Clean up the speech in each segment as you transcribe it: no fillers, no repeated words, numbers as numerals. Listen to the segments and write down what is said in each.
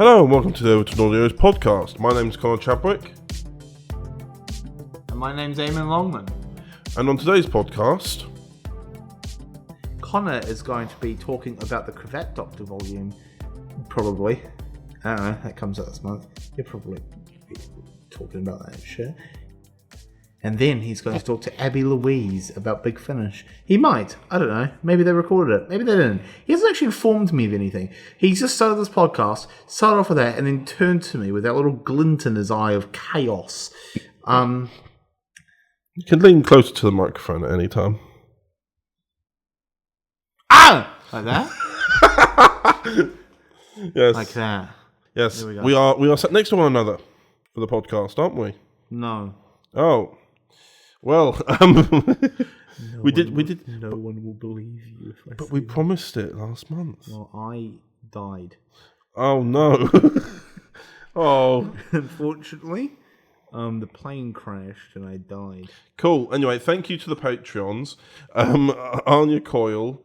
Hello and welcome to the Overton Audios podcast. My name's Connor Chadwick. And my name's Eamon Longman. And on today's podcast, Connor is going to be talking about the CRAVAT Doctor volume, probably. I don't know, that comes out this month. He'll probably be talking about that shit. And then he's going to talk to Abi Louise about Big Finish. He might. I don't know. Maybe they recorded it. Maybe they didn't. He hasn't actually informed me of anything. He just started this podcast, started off with that, and then turned to me with that little glint in his eye of chaos. you can lean closer to the microphone at any time. Ah! Like that? Yes. Like that. Yes. There We are sat next to one another for the podcast, aren't we? No. Oh. Well, we did. No one will believe you. But we promised it last month. Well, I died. Oh no. Oh. Unfortunately, the plane crashed and I died. Cool. Anyway, thank you to the Patreons. Anya Coyle,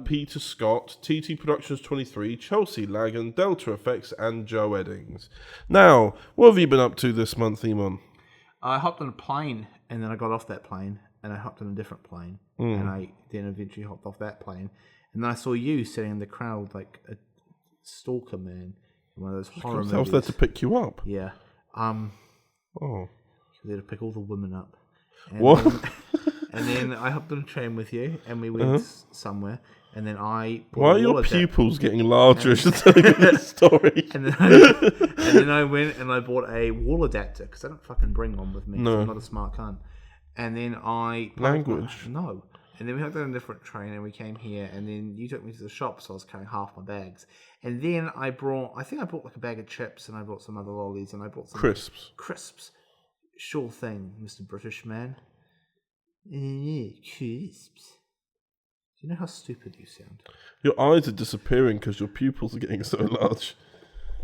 Peter Scott, TT Productions 23, Chelsea Lagan, Delta Effects, and Joe Eddings. Now, what have you been up to this month, Eamon? I hopped on a plane, and then I got off that plane, and I hopped on a different plane, and I then eventually hopped off that plane, and then I saw you sitting in the crowd like a stalker man in one of those horror movies. I was there to pick you up. Yeah. Oh. There to pick all the women up. And What? And then I hopped on a train with you, and we went somewhere, and then I... Why are your pupils getting larger as you're telling me this story? And then I went and I bought a wall adapter, because I don't fucking bring one with me, No. I'm not a smart cunt. And then I... Language? No. And then we hopped on a different train, and we came here, and then you took me to the shop, so I was carrying half my bags. And then I brought like a bag of chips, and I brought some other lollies, and I brought some... Crisps. Sure thing, Mr. British man. Crisps. Do you know how stupid you sound? Your eyes are disappearing because your pupils are getting so large.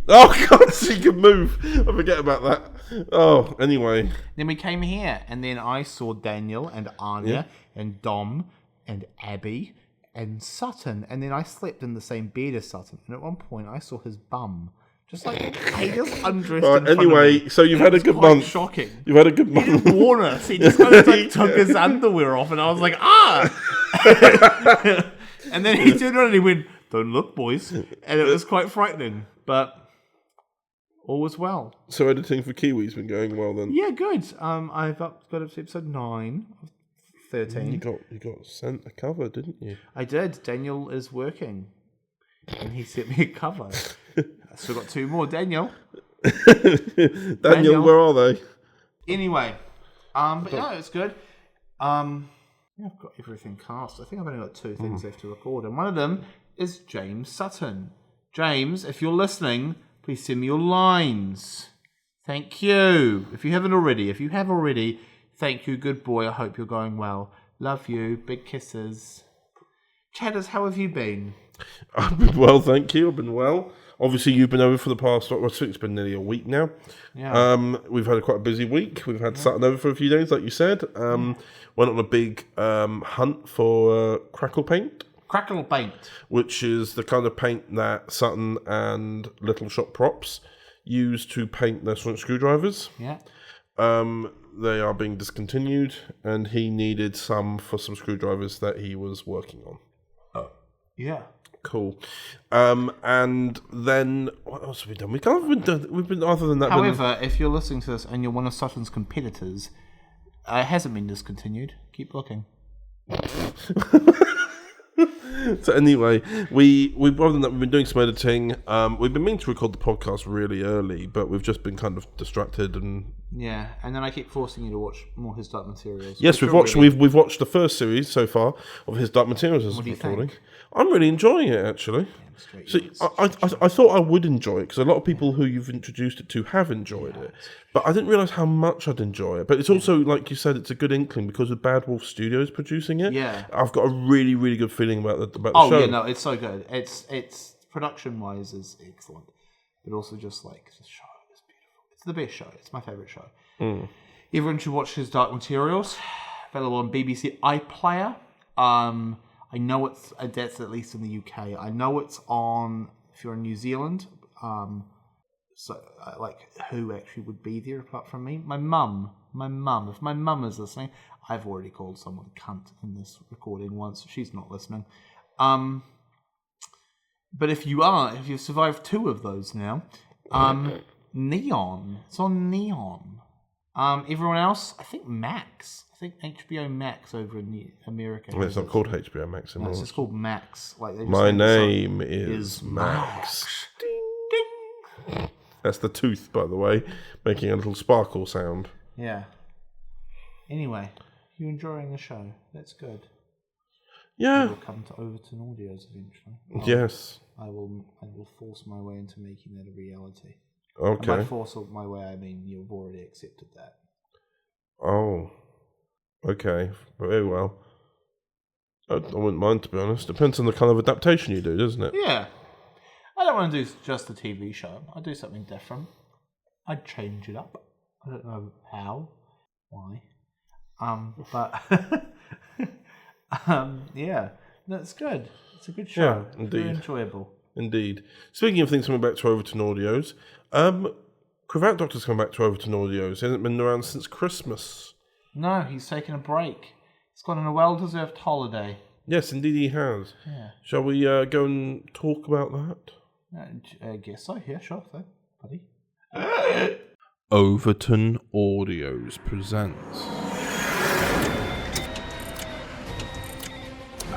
Oh, God, so you can move. I forget about that. Oh, anyway. Then we came here, and then I saw Daniel and Anya and Dom and Abby and Sutton, and then I slept in the same bed as Sutton, and at one point I saw his bum. Just like, he just undressed in front anyway, of me. so you've had a good month. Shocking. You've had a good He month. didn't warn us. He just kind of like took his underwear off, and I was like, ah! And then he turned around and he went, don't look, boys. And it was quite frightening, but all was well. So editing for Kiwi's been going well then? Yeah, good. I've got up to episode 9 of 13. You got sent a cover, didn't you? I did. Daniel is working. And he sent me a cover. I still got 2 more. Daniel, where are they? Anyway, but yeah, it's good. Yeah, I've got everything cast. I think I've only got 2 things left to record, and one of them is James Sutton. James, if you're listening, please send me your lines. Thank you. If you haven't already, if you have already, thank you, good boy. I hope you're going well. Love you. Big kisses. Chatters, how have you been? I've been well, thank you. I've been well. Obviously, you've been over for the past, I think it's been nearly a week now. Yeah. We've had quite a busy week. We've had Sutton over for a few days, like you said. Went on a big hunt for crackle paint. Crackle paint. Which is the kind of paint that Sutton and Little Shop Props use to paint their sonic screwdrivers. Yeah. They are being discontinued, and he needed some for some screwdrivers that he was working on. Oh. Yeah. Cool. And then what else have we done? We've been other than that. However, if you're listening to this and you're one of Sutton's competitors, it hasn't been discontinued. Keep looking. So anyway, other than that, we've been doing some editing. We've been meaning to record the podcast really early, but we've just been kind of distracted and. Yeah, and then I keep forcing you to watch more His Dark Materials. Yes, we've watched the first series so far of His Dark Materials as recording. I'm really enjoying it actually. So I thought I would enjoy it because a lot of people who you've introduced it to have enjoyed it, but I didn't realise how much I'd enjoy it. But it's also, like you said, it's a good inkling because of Bad Wolf Studios producing it. Yeah, I've got a really, really good feeling about the show. Oh yeah, no, it's so good. It's production wise is excellent, but also just like the show is beautiful. It's the best show. It's my favourite show. Everyone should watch His Dark Materials. Available on BBC iPlayer. I know that's at least in the UK. I know it's on, if you're in New Zealand, like who actually would be there apart from me. My mum. If my mum is listening, I've already called someone a cunt in this recording once. She's not listening. But if you've survived 2 of those now, Neon. It's on Neon. Everyone else, I think Max. I think HBO Max over in America. Well, it's not called HBO Max anymore. No, it's just called Max. Like My name is Max. Ding. That's the tooth, by the way, making a little sparkle sound. Yeah. Anyway, you enjoying the show? That's good. Yeah. We'll come to Overton Audios eventually. Yes. I will force my way into making that a reality. Okay. And by force my way, I mean you've already accepted that. Oh. Okay. Very well. I wouldn't mind, to be honest. Depends on the kind of adaptation you do, doesn't it? Yeah. I don't want to do just a TV show. I'd do something different. I'd change it up. I don't know how, why. But yeah, that's good. It's a good show. Yeah, indeed. Very enjoyable. Indeed. Speaking of things coming back to Overton Audios, CRAVAT Doctor's come back to Overton Audios. He hasn't been around since Christmas. No, he's taken a break. He's gone on a well-deserved holiday. Yes, indeed he has. Yeah. Shall we go and talk about that? I guess so. Yeah, sure thing, buddy. Overton Audios presents.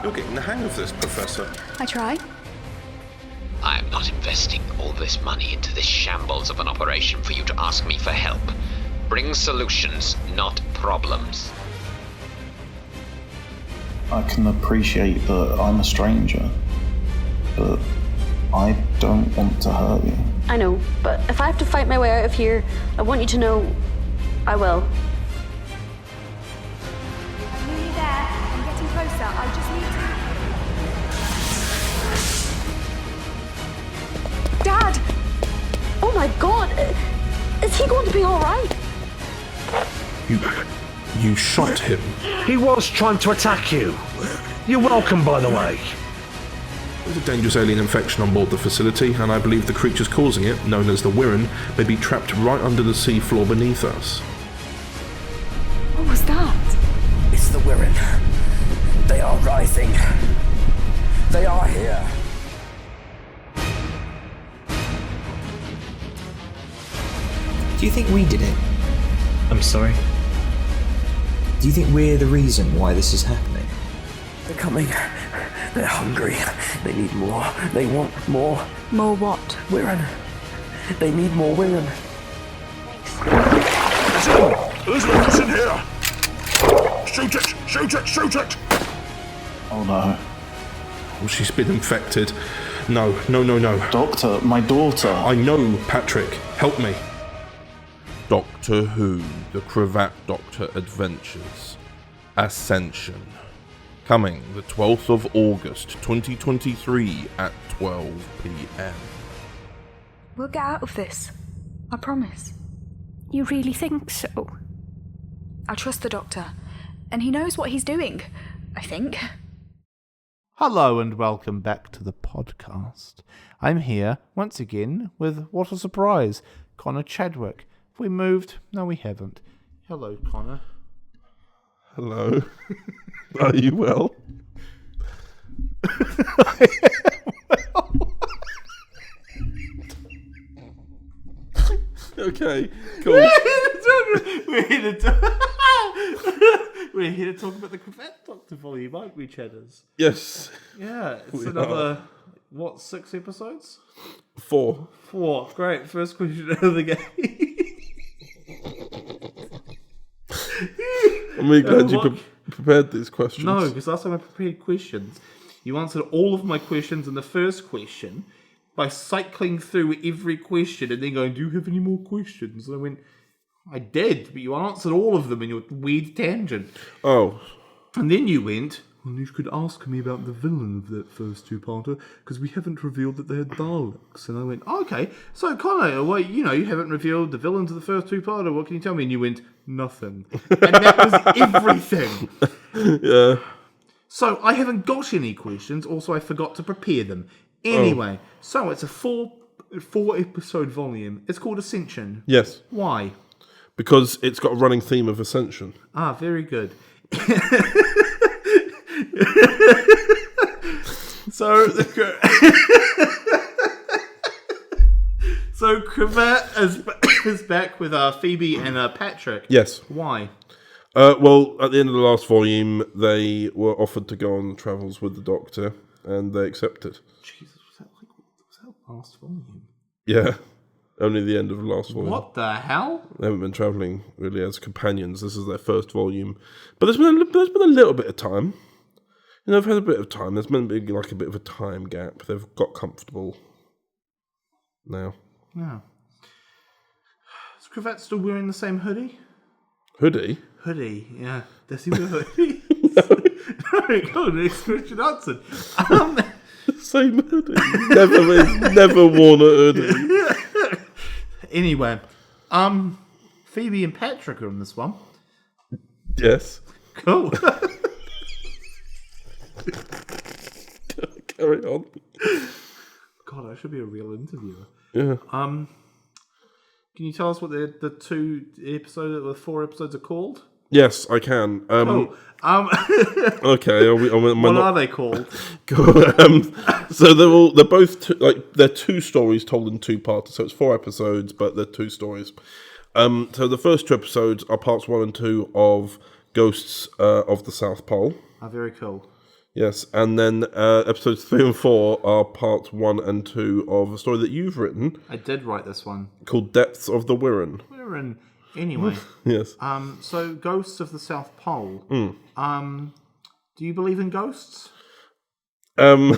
You're getting the hang of this, Professor. I try. I am not investing all this money into this shambles of an operation for you to ask me for help. Bring solutions, not problems. I can appreciate that I'm a stranger, but I don't want to hurt you. I know, but if I have to fight my way out of here, I want you to know I will. I'm nearly there. I'm getting closer. I just need to... Dad! Oh my God! Is he going to be all right? You shot him. He was trying to attack you. You're welcome, by the way. There's a dangerous alien infection on board the facility, and I believe the creatures causing it, known as the Wirren, may be trapped right under the sea floor beneath us. What was that? It's the Wirren. They are rising. They are here. Do you think we did it? I'm sorry? Do you think we're the reason why this is happening? They're coming. They're hungry. They need more. They want more. More what? Wirren. They need more Wirren. Who's in here? Shoot it! Shoot it! Shoot it! Oh no. Well, she's been infected. No. Doctor, my daughter. I know, Patrick. Help me. Doctor Who, the CRAVAT Doctor Adventures. Ascension. Coming the 12th of August 2023 at 12 p.m. We'll get out of this. I promise. You really think so? I trust the Doctor. And he knows what he's doing, I think. Hello and welcome back to the podcast. I'm here once again with, what a surprise, Connor Chadwick. Have we moved? No, we haven't. Hello, Connor. Hello. Are you well? I am well. Okay, cool. We're here to talk about the CRAVAT Doctor volume, aren't we, Cheddars? Yes. Yeah, it's We another, 6 episodes? 4. 4. Great, first question of the game. I'm really glad you prepared these questions. No, because last time I prepared questions, you answered all of my questions in the first question by cycling through every question and then going, do you have any more questions? And I went, I did, but you answered all of them in your weird tangent. Oh. And then you went, well, you could ask me about the villain of that first two-parter, because we haven't revealed that they're Daleks. And I went, oh, okay, so Connor, well, you haven't revealed the villains of the first two-parter, what can you tell me? And you went, nothing. And that was everything. Yeah. So I haven't got any questions, also I forgot to prepare them. Anyway, so it's a 4 4-episode volume. It's called Ascension. Yes. Why? Because it's got a running theme of Ascension. Ah, very good. So CRAVAT is back with Phoebe and Patrick. Yes. Why? Well, at the end of the last volume, they were offered to go on travels with the Doctor, and they accepted. Jesus, was that last volume? Yeah, only the end of the last volume. What the hell? They haven't been travelling really as companions. This is their first volume, but there's been a little bit of time. You know, they've had a bit of time. There's been like a bit of a time gap. They've got comfortable now. Yeah. Is CRAVAT still wearing the same hoodie? Hoodie? Hoodie, yeah. Does he wear a hoodie? No, God, next question answered. Same hoodie. Never worn a hoodie. Anyway, Phoebe and Patrick are in this one. Yes. Cool. Carry on. God, I should be a real interviewer. Yeah. Can you tell us what the 4 episodes are called? Yes, I can. Okay. What are they called? So they're both they're 2 stories told in 2 parts. So it's 4 episodes, but they're 2 stories. So the first 2 episodes are parts 1 and 2 of Ghosts of the South Pole. Oh, very cool. Yes, and then episodes 3 and 4 are parts 1 and 2 of a story that you've written. I did write this one. Called Depths of the Wirren. Wirren. Anyway. Yes. So Ghosts of the South Pole. Do you believe in ghosts? I'm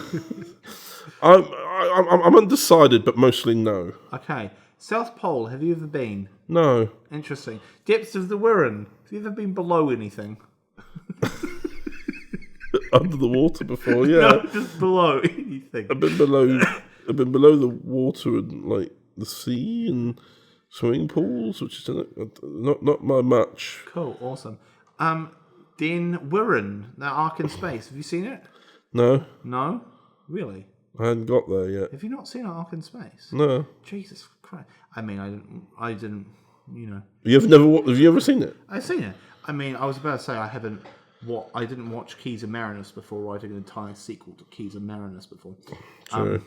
undecided, but mostly no. Okay. South Pole, have you ever been? No. Interesting. Depths of the Wirren. Have you ever been below anything? Under the water before, yeah. No, just below anything. I've been below the water and like the sea and swimming pools, which is not my much. Cool, awesome. Then Wirren, that Ark in Space. Have you seen it? No. No? Really? I hadn't got there yet. Have you not seen Ark in Space? No. Jesus Christ. I mean, I didn't, you know. Have you ever seen it? I've seen it. I mean, I was about to say I didn't watch Keys of Marinus before writing an entire sequel to Keys of Marinus before. True.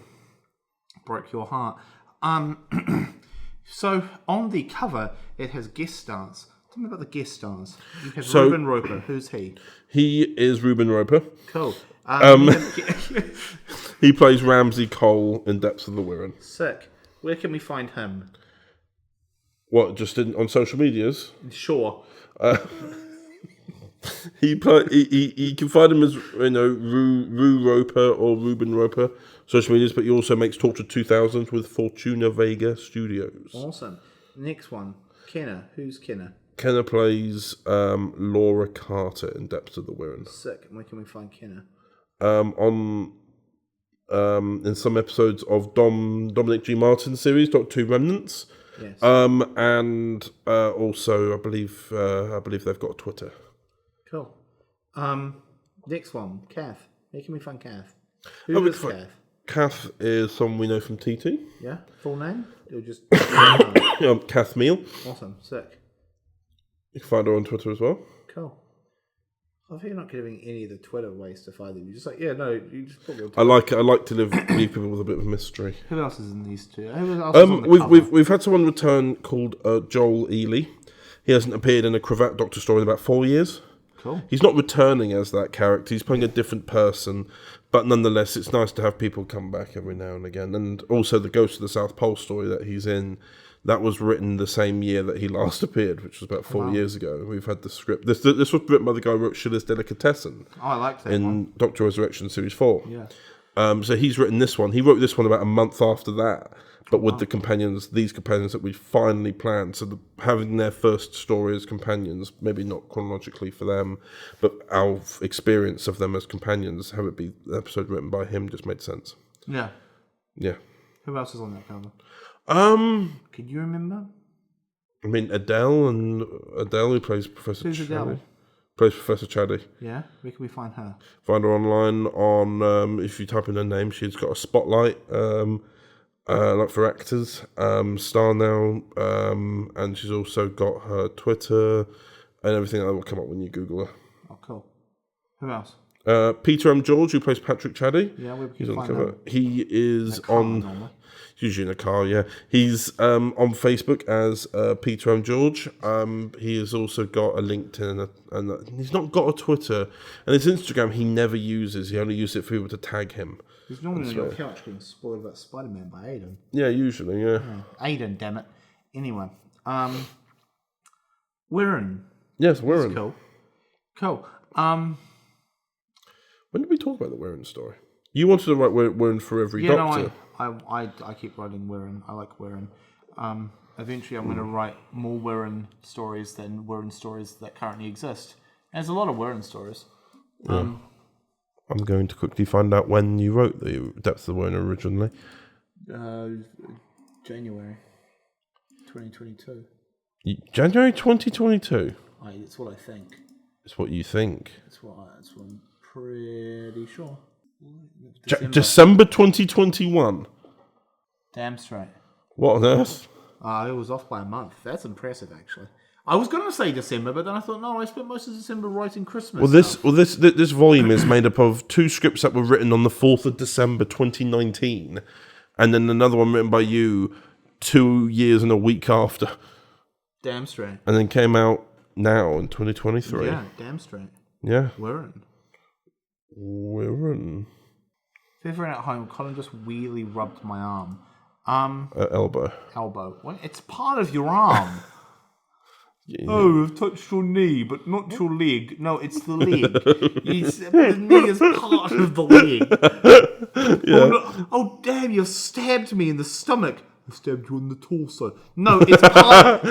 Broke your heart. So on the cover, it has guest stars. Tell me about the guest stars. You have Reuben Roper. Who's he? He is Reuben Roper. Cool. He plays Ramsay Cole in Depths of the Wirren. Sick. Where can we find him? What, just on social medias? Sure. You can find him as Rue Roper or Reuben Roper social medias, but he also makes Torture 2000 with Fortuna Vega Studios. Awesome. Next one, Kenner. Who's Kenner? Kenner plays Laura Carter in Depths of the Wirren. Sick. Where can we find Kenner? In some episodes of Dominic G. Martin's series, Doctor Who Remnants. Yes. And also I believe they've got a Twitter. Cool. Next one, Kath. Where can we find Kath? Who is Kath? Kath is someone we know from TT. Yeah. Full name? Or just Kath Meal. Awesome. Sick. You can find her on Twitter as well. Cool. I think you're not giving any of the Twitter away stuff either. You're just like, yeah, no, you just put me on Twitter. I like to leave people with a bit of mystery. Who else is in these two? Who else is on the cover? We've had someone return called Joel Ely. He hasn't appeared in a CRAVAT Doctor story in about 4 years. Cool. He's not returning as that character. He's playing a different person, but nonetheless, it's nice to have people come back every now and again. And also, the Ghost of the South Pole story that he's in, that was written the same year that he last appeared, which was about 4 years ago. We've had the script. This was written by the guy who wrote Schiller's Delicatessen. Oh, I like that in one. Doctor Resurrection Series 4. Yeah. So he's written this one. He wrote this one about a month after that, but with these companions that we finally planned. So having their first story as companions, maybe not chronologically for them, but our experience of them as companions, have it be an episode written by him just made sense. Yeah. Yeah. Who else is on that cover? Can you remember? I mean, Adele, who plays Professor Who's Adele? Chaddy. Plays Professor Chaddy. Yeah? Where can we find her? Find her online on, if you type in her name, she's got a spotlight like for actors, Star now, and she's also got her Twitter and everything that will come up when you Google her. Oh, cool. Who else? Peter M. George, who plays Patrick Chaddy. Yeah, we he's can on find cover. him. He is In a car, on. normally. Usually in a car, yeah. He's on Facebook as Peter M. George. He has also got a LinkedIn and he's not got a Twitter. And his Instagram he never uses. He only uses it for people to tag him. He's normally on your couch getting spoiled about Spider-Man by Aiden. Yeah, usually, yeah. Aiden, damn it. Anyway, Wirren. Yes, Wirren. Cool. Cool. When did we talk about the Wirren story? You wanted to write Wirren for every Doctor. No, I keep writing Wirren. I like Wirren. Eventually, I'm going to write more Wirren stories than Wirren stories that currently exist. There's a lot of Wirren stories. I'm going to quickly find out when you wrote the Depths of the Wirren originally. January 2022. January 2022? It's what I think. It's what you think. That's what I'm pretty sure. December 2021. Damn straight. What on earth? It was off by a month. That's impressive, actually. I was going to say December, but then I thought, no, I spent most of December writing Christmas. This volume is made up of 2 scripts that were written on the 4th of December 2019, and then another one written by you 2 years and a week after. Damn straight. And then came out now in 2023. Yeah, damn straight. Yeah. Wirren. If you're at home, Colin just weirdly rubbed my arm. Elbow. Well, it's part of your arm. Yeah. Oh, I've touched your knee, but not your leg. No, it's the leg. The knee is part of the leg. Yeah. Oh, damn, you've stabbed me in the stomach. I stabbed you in the torso. No, it's part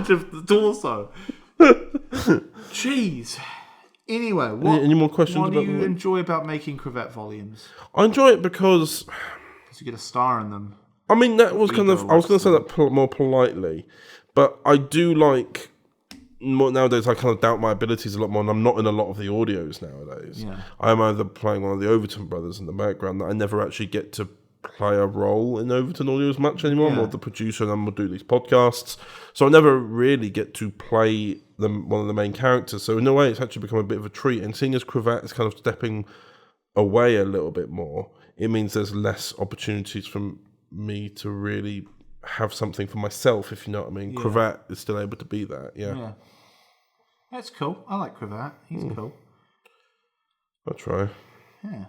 of the torso. Jeez. Anyway, any more questions? What do you enjoy about making CRAVAT volumes? I enjoy it because you get a star in them. I mean, that was kind of. I was going to say that more politely, but I do like. Nowadays, I kind of doubt my abilities a lot more, and I'm not in a lot of the audios nowadays. Yeah. I'm either playing one of the Overton brothers in the background that I never actually get to play a role in Overton Audios much anymore. I'm more the producer, and I'm going to do these podcasts, so I never really get to play one of the main characters. So in a way, it's actually become a bit of a treat. And seeing as CRAVAT is kind of stepping away a little bit more, it means there's less opportunities for me to really have something for myself, if you know what I mean. Yeah. CRAVAT is still able to be that. Yeah. That's cool. I like CRAVAT. He's cool. I'll try. Yeah.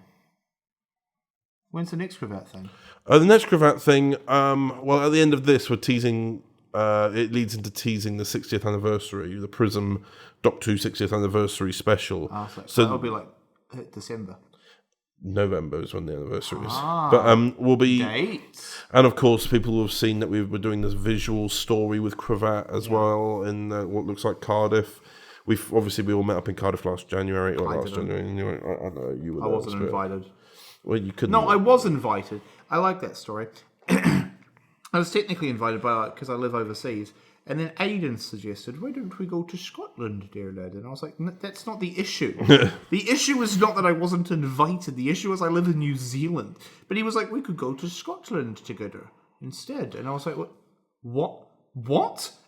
When's the next CRAVAT thing? The next CRAVAT thing, well, at the end of this, we're teasing, it leads into teasing the 60th anniversary, the Prism Doctor Who 60th anniversary special. So that'll be like December. November is when the anniversary is. But we'll be... Dates. And of course, people will have seen that we're doing this visual story with CRAVAT as well in what looks like Cardiff. We all met up in Cardiff last January. January. I know you were there. I wasn't invited. Well, you couldn't. No, I was invited. I like that story. I was technically invited because I live overseas. And then Aiden suggested, why don't we go to Scotland, dear lad? And I was like, that's not the issue. The issue is not that I wasn't invited. The issue is I live in New Zealand. But he was like, we could go to Scotland together instead. And I was like, what?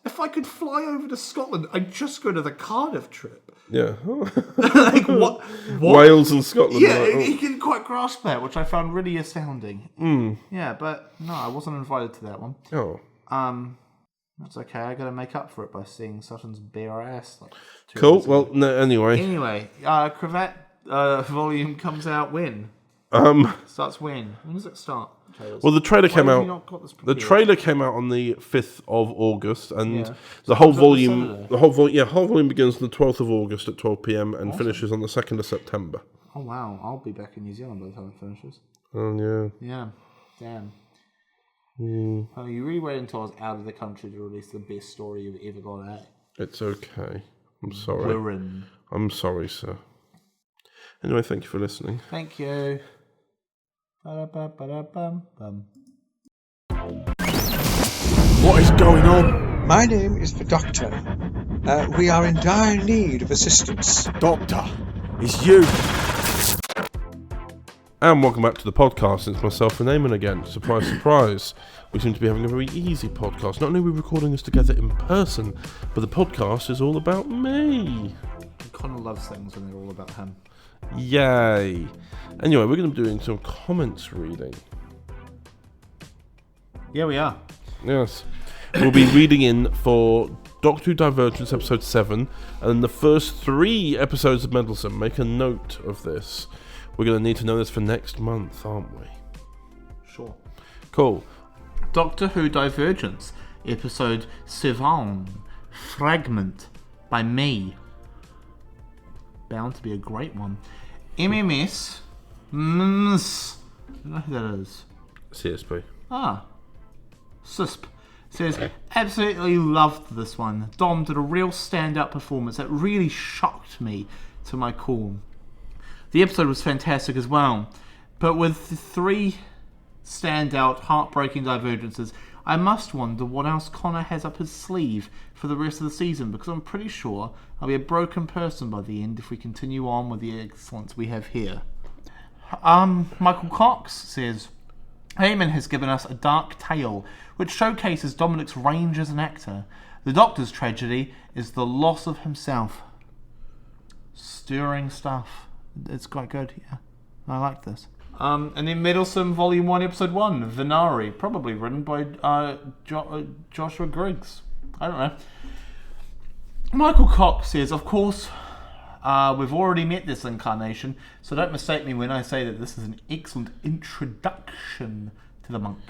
If I could fly over to Scotland, I'd just go to the Cardiff trip. Yeah. Like, what? Wales and Scotland. Yeah, he didn't quite grasp that, which I found really astounding. Mm. Yeah, but no, I wasn't invited to that one. Oh. That's okay. I got to make up for it by seeing Sutton's bare ass. Cool. Well, no, anyway. CRAVAT volume comes out when? Starts when? When does it start? Well, the trailer came out. The trailer came out on the 5th of August, and the whole volume begins on the 12th of August at 12 p.m. and finishes on the 2nd of September. Oh wow! I'll be back in New Zealand by the time it finishes. Oh yeah. Yeah. Damn. Mm. Oh, you really waited until I was out of the country to release the best story you've ever got out. It's okay. I'm sorry. I'm sorry, sir. Anyway, thank you for listening. Thank you. Ba-da-ba-ba-da-bum-bum. What is going on? My name is the Doctor. We are in dire need of assistance. Doctor, it's you. And welcome back to the podcast. It's myself and Eamon again. Surprise, surprise. We seem to be having a very easy podcast. Not only are we recording this together in person, but the podcast is all about me. Connor loves things when they're all about him. Yay. Anyway, we're going to be doing some comments reading. Yeah, we are. Yes. We'll be reading in for Doctor Who Divergence episode 7 and the first 3 episodes of Meddlesome. Make a note of this. We're going to need to know this for next month, aren't we? Sure. Cool. Doctor Who Divergence, episode 7, Fragment, by me. Bound to be a great one. MMS, I don't know who that is. CSP. CISP. Says, absolutely loved this one. Dom did a real standout performance that really shocked me to my core. The episode was fantastic as well, but with the 3 standout, heartbreaking divergences, I must wonder what else Connor has up his sleeve for the rest of the season, because I'm pretty sure I'll be a broken person by the end if we continue on with the excellence we have here. Michael Cox says, Eamon has given us a dark tale, which showcases Dominic's range as an actor. The Doctor's tragedy is the loss of himself. Stirring stuff. It's quite good, yeah. I like this. And then Meddlesome Volume 1, Episode 1, Venari, probably written by Joshua Griggs. I don't know. Michael Cox says, of course, we've already met this incarnation, so don't mistake me when I say that this is an excellent introduction to the monk.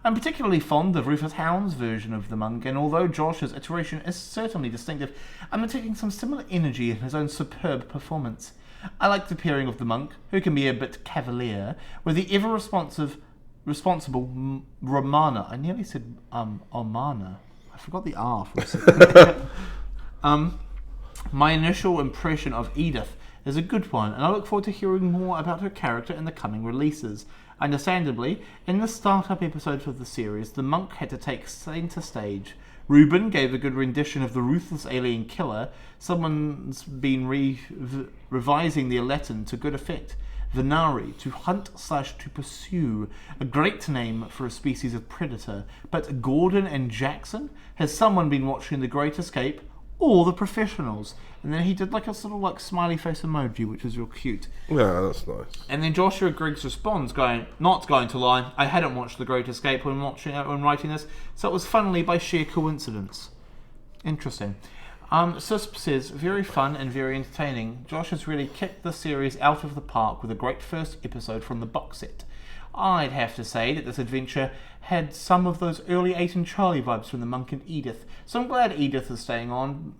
I'm particularly fond of Rufus Hound's version of the monk, and although Josh's iteration is certainly distinctive, I'm detecting some similar energy in his own superb performance. I like the pairing of the monk, who can be a bit cavalier, with the responsible Romana. I nearly said Omana. I forgot the R for a second. My initial impression of Edith is a good one, and I look forward to hearing more about her character in the coming releases. Understandably, in the startup episode of the series, the monk had to take centre stage. Ruben gave a good rendition of the ruthless alien killer. Someone's been revising the Latin to good effect. Venari, to hunt/to pursue, a great name for a species of predator. But Gordon and Jackson? Has someone been watching The Great Escape? Or The Professionals? And then he did like a sort of like smiley face emoji, which was real cute. Yeah, that's nice. And then Joshua Griggs responds, not going to lie, I hadn't watched The Great Escape when writing this, so it was funnily by sheer coincidence. Interesting. CISP says, very fun and very entertaining. Josh has really kicked the series out of the park with a great first episode from the box set. I'd have to say that this adventure had some of those early 8 and Charlie vibes from the Monk and Edith, so I'm glad Edith is staying on,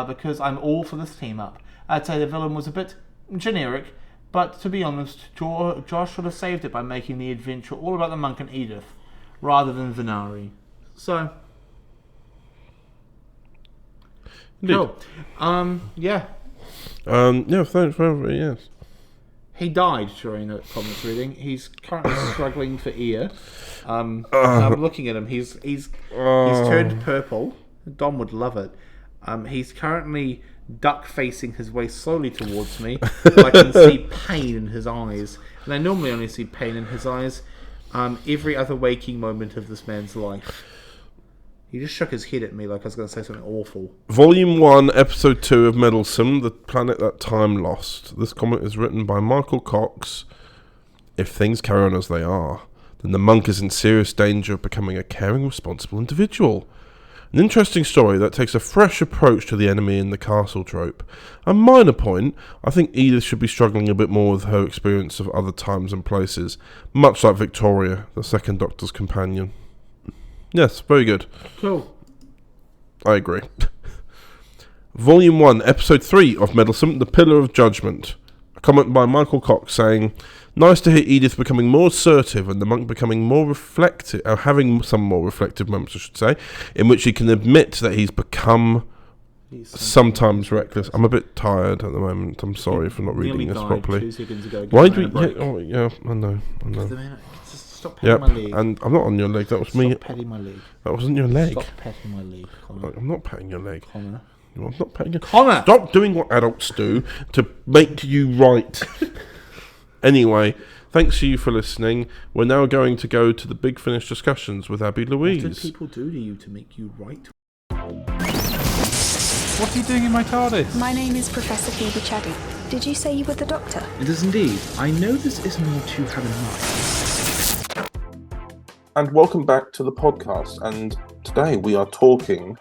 because I'm all for this team up. I'd say the villain was a bit generic, but to be honest, Josh should have saved it by making the adventure all about the Monk and Edith, rather than Venari. So, indeed. Cool. Yeah. Yeah, thanks for yes. He died during the comments reading. He's currently struggling for ear. I'm looking at him. He's turned purple. Dom would love it. He's currently duck facing his way slowly towards me. I can see pain in his eyes, and I normally only see pain in his eyes every other waking moment of this man's life. He just shook his head at me like I was going to say something awful. Volume 1, Episode 2 of Meddlesome, The Planet That Time Lost. This comment is written by Michael Cox. If things carry on as they are, then the monk is in serious danger of becoming a caring, responsible individual. An interesting story that takes a fresh approach to the enemy in the castle trope. A minor point, I think Edith should be struggling a bit more with her experience of other times and places, much like Victoria, the second Doctor's companion. Yes, very good. Cool. I agree. Volume 1, Episode 3 of Meddlesome, The Pillar of Judgment. A comment by Michael Cox saying, nice to hear Edith becoming more assertive and the monk becoming more reflective, or having some more reflective moments, I should say, in which he can admit that he's become sometimes reckless. I'm a bit tired at the moment. I'm sorry for not reading this properly. 2 seconds ago. Why do we... Yeah, I know. Stop patting my leg. And I'm not on your leg. That was me. Stop patting my leg. That wasn't your leg. Stop patting my leg, Connor. I'm not patting your leg. Connor. I'm not patting your... Connor! Stop doing what adults do to make you right. Anyway, Thanks to you for listening. We're now going to go to the Big Finish discussions with Abi Louise. What did people do to you to make you write? What are you doing in my TARDIS? My name is Professor Phoebe Chaddy. Did you say you were the doctor? It is indeed. I know this isn't what you have in mind. And welcome back to the podcast. And today we are talking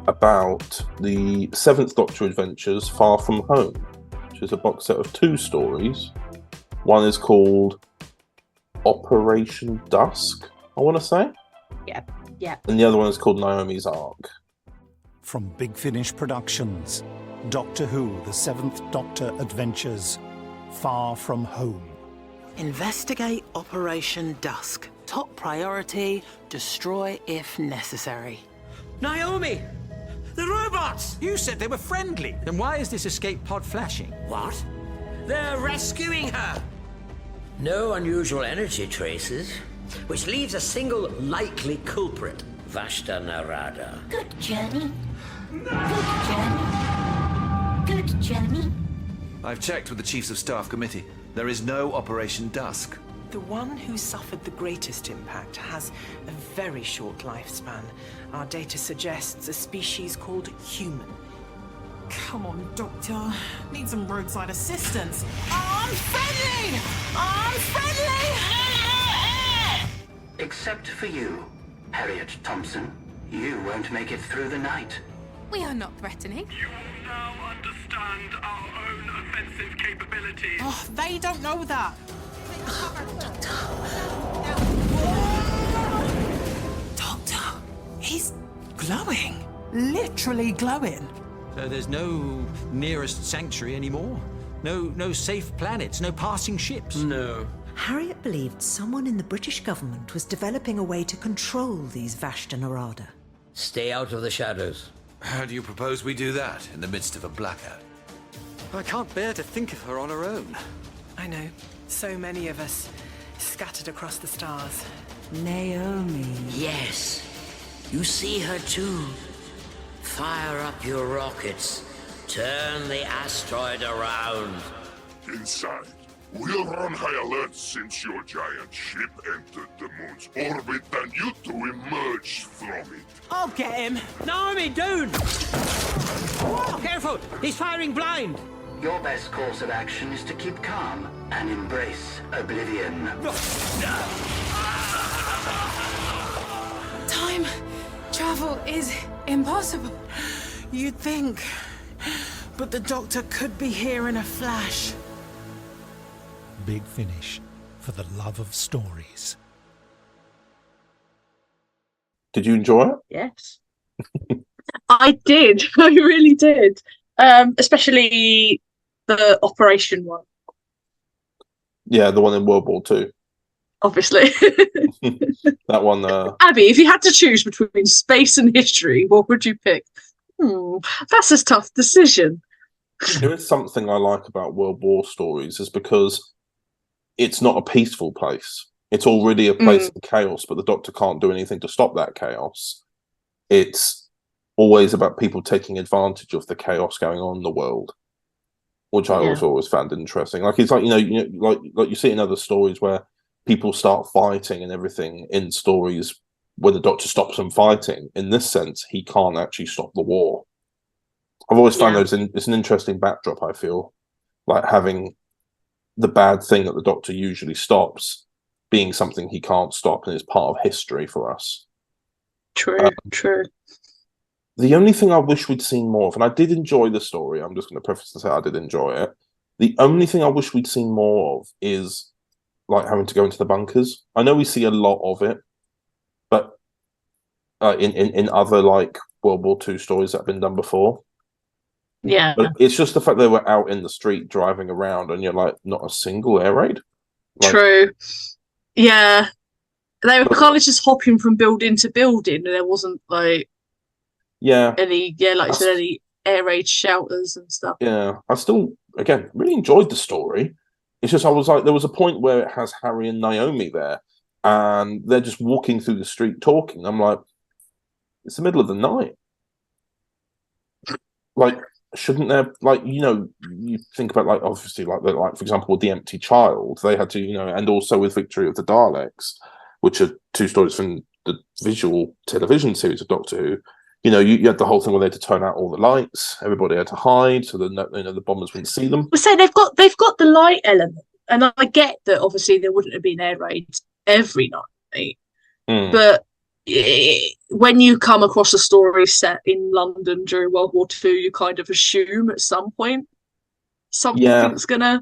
about the Seventh Doctor Adventures Far From Home, which is a box set of 2 stories. One is called Operation Dusk, I want to say. Yeah. And the other one is called Naomi's Ark. From Big Finish Productions, Doctor Who, The Seventh Doctor Adventures, Far From Home. Investigate Operation Dusk. Top priority, destroy if necessary. Naomi! The robots! You said they were friendly. Then why is this escape pod flashing? What? They're rescuing her! No unusual energy traces, which leaves a single likely culprit, Vashta Narada. Good journey. Good journey. I've checked with the Chiefs of Staff Committee. There is no Operation Dusk. The one who suffered the greatest impact has a very short lifespan. Our data suggests a species called human. Come on, Doctor. Need some roadside assistance. I'm friendly! I'm friendly! Except for you, Harriet Thompson. You won't make it through the night. We are not threatening. You will now understand our own offensive capabilities. Oh, they don't know that. Doctor, he's glowing. Literally glowing. So there's no nearest sanctuary anymore? No safe planets? No passing ships? No. Harriet believed someone in the British government was developing a way to control these Vashta Narada. Stay out of the shadows. How do you propose we do that in the midst of a blackout? I can't bear to think of her on her own. I know. So many of us scattered across the stars. Naomi. Yes. You see her too. Fire up your rockets. Turn the asteroid around. Inside. We're on high alert since your giant ship entered the moon's orbit and you two emerged from it. I'll get him. Naomi, down! Whoa, careful! He's firing blind! Your best course of action is to keep calm and embrace oblivion. Time travel is impossible. You'd think. But the Doctor could be here in a flash. Big Finish, for the love of stories. Did you enjoy it? Yes. I did. I really did. Especially the Operation one. Yeah, the one in World War II. Obviously. That one. Abby, if you had to choose between space and history, what would you pick? That's a tough decision. There is something I like about World War stories, is because it's not a peaceful place. It's already a place of chaos, but the Doctor can't do anything to stop that chaos. It's always about people taking advantage of the chaos going on in the world, which I always found interesting. Like it's like like you see in other stories where people start fighting and everything in stories where the Doctor stops them fighting. In this sense, he can't actually stop the war. I've always found it's an interesting backdrop. I feel like having the bad thing that the Doctor usually stops being something he can't stop, and is part of history for us. True. The only thing I wish we'd seen more of, and I did enjoy the story, I'm just going to preface to say I did enjoy it. The only thing I wish we'd seen more of is like having to go into the bunkers. I know we see a lot of it, but in other like World War II stories that have been done before. Yeah. But it's just the fact they were out in the street driving around and you're like, not a single air raid. Like, true. Yeah. They were kind of just hopping from building to building, and there wasn't like any any air raid shelters and stuff. Yeah. I still again really enjoyed the story. It's just I was like, there was a point where it has Harry and Naomi there and they're just walking through the street talking. I'm like, it's the middle of the night. Like shouldn't there, like, you think about, like, obviously, like for example, with The Empty Child, they had to, and also with Victory of the Daleks, which are two stories from the visual television series of Doctor Who. You had the whole thing where they had to turn out all the lights, everybody had to hide so that the bombers wouldn't see them. So they've got the light element, and I get that obviously there wouldn't have been air raids every night, but when you come across a story set in London during World War II, you kind of assume at some point something's gonna.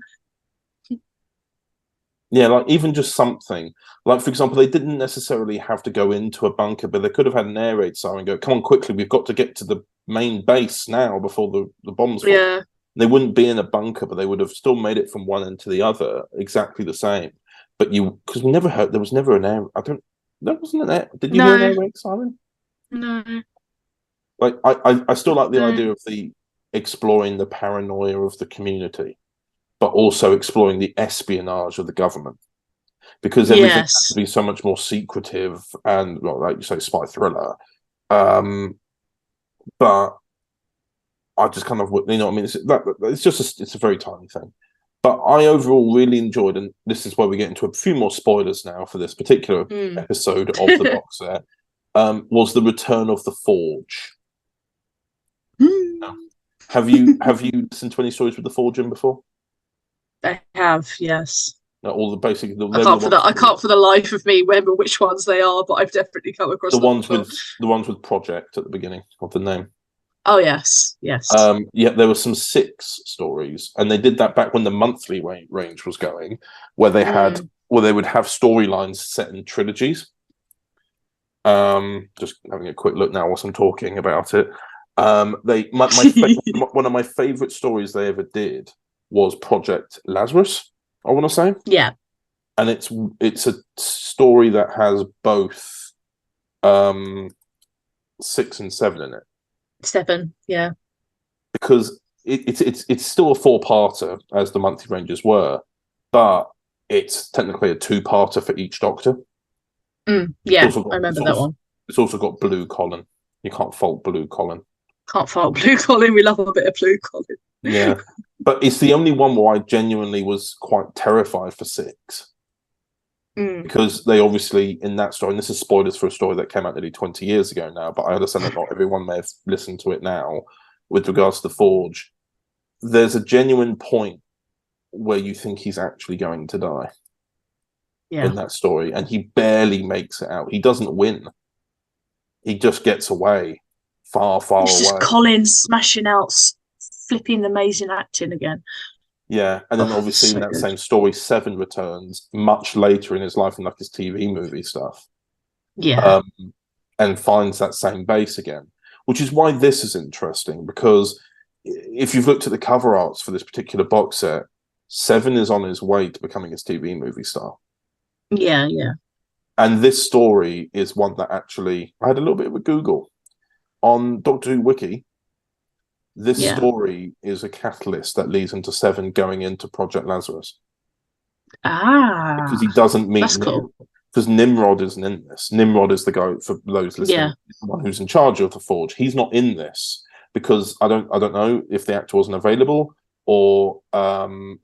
Yeah, like even just something. Like, for example, they didn't necessarily have to go into a bunker, but they could have had an air raid siren go, come on, quickly, we've got to get to the main base now before the bombs fall. Yeah. They wouldn't be in a bunker, but they would have still made it from one end to the other exactly the same. But because we never heard, there was never an air, there wasn't an air, did you hear an air raid siren? No. Like, I still like the idea of the exploring the paranoia of the community, but also exploring the espionage of the government, because everything has to be so much more secretive and, well, like you say, spy thriller. But I just kind of, what I mean, it's a very tiny thing. But I overall really enjoyed, and this is where we get into a few more spoilers now for this particular episode of the box set, was the return of the Forge. Have you listened to any stories with the Forge in before? I have, yes. All the basic. I can't for the life of me remember which ones they are, but I've definitely come across the ones with Project at the beginning of the name. Oh yes. Yeah, there were some 6 stories, and they did that back when the monthly range was going, where they would have storylines set in trilogies. Just having a quick look now whilst I'm talking about it. One of my favorite stories they ever did was Project Lazarus, I want to say. Yeah. And it's a story that has both 6 and 7 in it. 7, yeah. Because it's still a 4-parter, as the monthly ranges were, but it's technically a 2-parter for each Doctor. Yeah, I remember that one. It's also got Blue Colin. You can't fault Blue Colin. Can't fault Blue Colin. We love a bit of Blue Colin. Yeah, but it's the only one where I genuinely was quite terrified for 6. Because they obviously, in that story, and this is spoilers for a story that came out nearly 20 years ago now, but I understand that not everyone may have listened to it now, with regards to the Forge, there's a genuine point where you think he's actually going to die in that story, and he barely makes it out. He doesn't win. He just gets away far away. It's just Colin smashing out flipping amazing acting again. Yeah, and then obviously in that same story, 7 returns much later in his life in like his TV movie stuff. Yeah. And finds that same base again, which is why this is interesting, because if you've looked at the cover arts for this particular box set, 7 is on his way to becoming his TV movie star. Yeah. And this story is one that actually, I had a little bit of a Google on Doctor Who Wiki. This story is a catalyst that leads into 7 going into Project Lazarus. Because he doesn't meet that's Nimrod. cool. Because Nimrod isn't in this. Nimrod is the guy, for those listening, the one who's in charge of the Forge. He's not in this because I don't know if the actor wasn't available or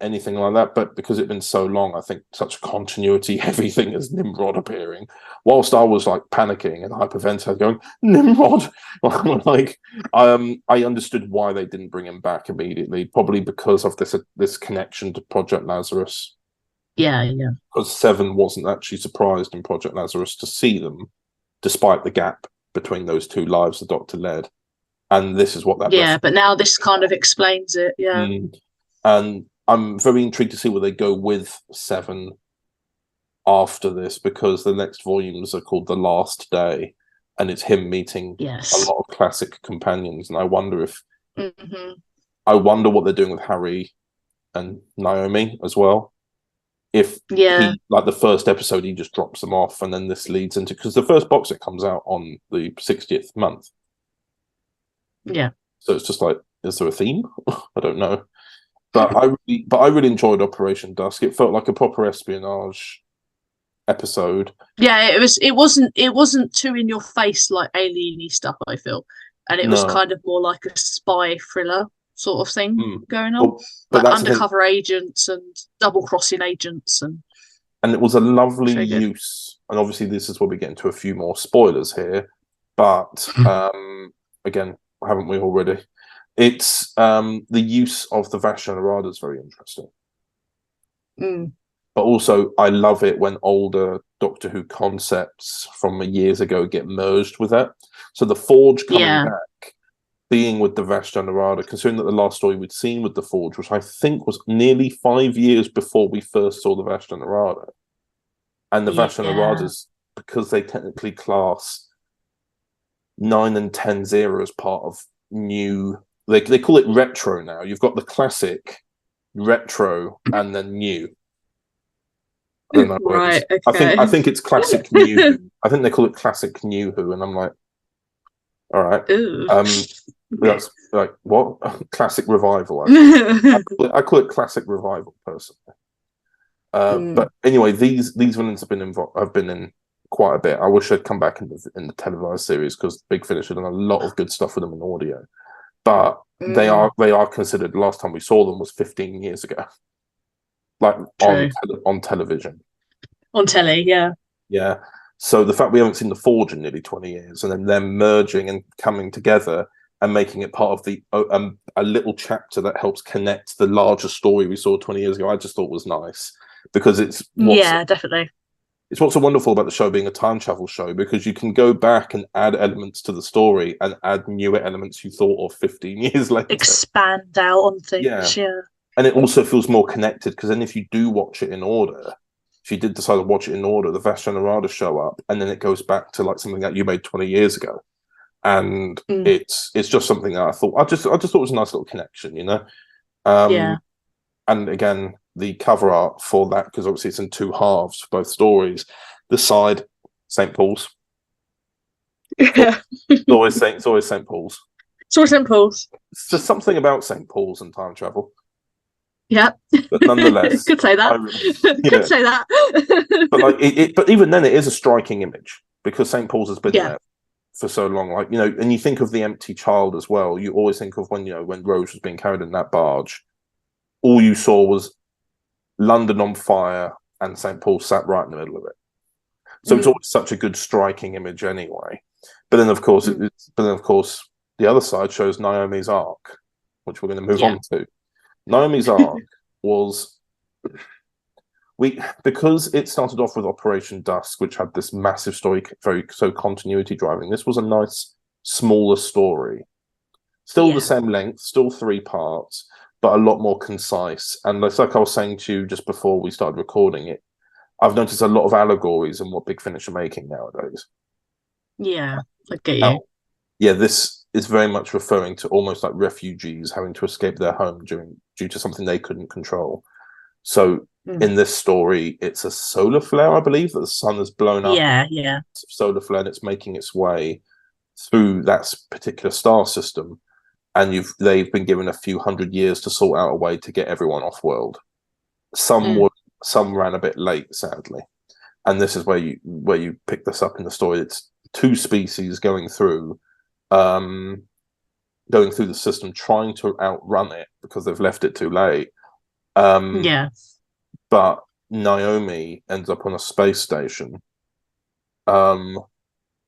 anything like that, but because it'd been so long, I think such a continuity heavy thing as Nimrod appearing, whilst I was like panicking and hyperventilating going, Nimrod, like I understood why they didn't bring him back immediately, probably because of this connection to Project Lazarus. Yeah. Because 7 wasn't actually surprised in Project Lazarus to see them, despite the gap between those 2 lives the Doctor led. And this is what that. Yeah, but now this kind of explains it. Yeah. And I'm very intrigued to see where they go with 7 after this, because the next volumes are called The Last Day, and it's him meeting a lot of classic companions. And I wonder if I wonder what they're doing with Harry and Naomi as well. If he, like the first episode, he just drops them off, and then this leads into, because the first box set comes out on the 60th month. Yeah. So it's just like, is there a theme? I don't know. But I really enjoyed Operation Dusk. It felt like a proper espionage episode. Yeah, it wasn't too in your face like alien-y stuff, I feel. And it was kind of more like a spy thriller. sort of thing going on. But Like that's the thing. undercover agents and double-crossing agents. And it was a lovely Very good. use. And obviously, this is where we get into a few more spoilers here. But again, haven't we already? It's the use of the Vashta Nerada is very interesting. But also, I love it when older Doctor Who concepts from years ago get merged with that. So the Forge coming back, being with the Vashta Nerada, considering that the last story we'd seen with the Forge, which I think was nearly 5 years before we first saw the Vashta Nerada. And the Vashta Neradas, because they technically class 9 and 10's era as part of new... They call it retro now. You've got the classic, retro, and then new. I don't know. Right, I think it's classic new Who. I think they call it classic new Who, and I'm like, all right. That's like what? Classic revival. I call it classic revival personally. But anyway, these villains have been in quite a bit. I wish they'd come back in the televised series because Big Finish had done a lot of good stuff with them in audio. But they are considered. Last time we saw them was 15 years ago, like on television, on telly. Yeah. So the fact we haven't seen the Forge in nearly 20 years, and then them merging and coming together and making it part of the a little chapter that helps connect the larger story we saw 20 years ago, I just thought was nice because it's definitely. It's what's so wonderful about the show being a time travel show, because you can go back and add elements to the story and add newer elements you thought of 15 years later. Expand out on things, yeah. And it also feels more connected, because then if you do watch it in order, if you did decide to watch it in order, the Vashta Nerada show up, and then it goes back to like something that you made 20 years ago. And it's just something that I just thought it was a nice little connection, you know? And again, the cover art for that, because obviously it's in two halves for both stories. The side, St. Paul's. It's always St. Paul's. It's always St. Paul's. It's just something about St. Paul's and time travel. Yeah. But nonetheless. Could say that. Could say that. But like but even then it is a striking image, because St. Paul's has been there for so long. Like, you know, and you think of the empty child as well. You always think of when Rose was being carried in that barge. All you saw was London on fire and St. Paul sat right in the middle of it. So it's always such a good striking image anyway. But then of course the other side shows Naomi's arc, which we're going to move on to. Naomi's arc was because it started off with Operation Dusk, which had this massive story, continuity driving. This was a nice smaller story. Still the same length, still 3 parts, but a lot more concise. And it's like I was saying to you just before we started recording it, I've noticed a lot of allegories in what Big Finish are making nowadays. Yeah, I get you. Yeah, this is very much referring to almost like refugees having to escape their home due to something they couldn't control. So in this story, it's a solar flare, I believe, that the sun has blown up. Yeah. Solar flare, and it's making its way through that particular star system. And they've been given a few hundred years to sort out a way to get everyone off world. Some ran a bit late, sadly, and this is where you pick this up in the story. It's 2 species going through the system, trying to outrun it because they've left it too late. But Naomi ends up on a space station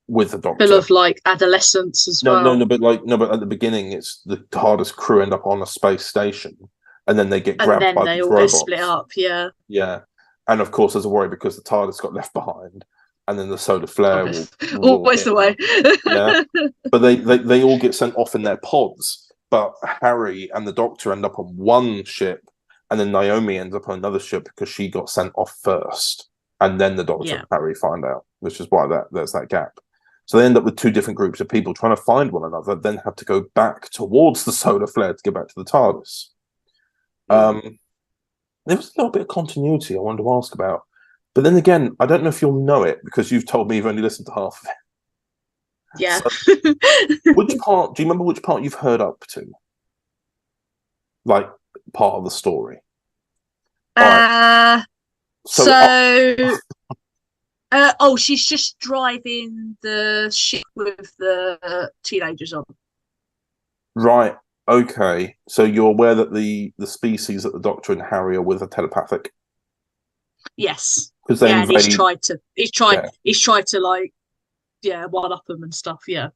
with the Doctor. Full of like adolescence as well. But at the beginning, it's the TARDIS crew end up on a space station, and then they get grabbed by these robots. And then they all split up. Yeah, and of course there's a worry because the TARDIS got left behind, and then the solar flare will always the way. But they all get sent off in their pods. But Harry and the Doctor end up on one ship, and then Naomi ends up on another ship because she got sent off first, and then the Doctor and Harry find out, which is why there's that gap. So they end up with 2 different groups of people trying to find one another, then have to go back towards the solar flare to get back to the TARDIS. There was a little bit of continuity I wanted to ask about. But then again, I don't know if you'll know it, because you've told me you've only listened to half of it. Yeah. So, do you remember which part you've heard up to? Like, part of the story? She's just driving the ship with the teenagers on. Right. Okay, so you're aware that the species that the Doctor and Harry are with are telepathic? Yes. Because they and invade. he's tried to like, one up them and stuff. Yeah.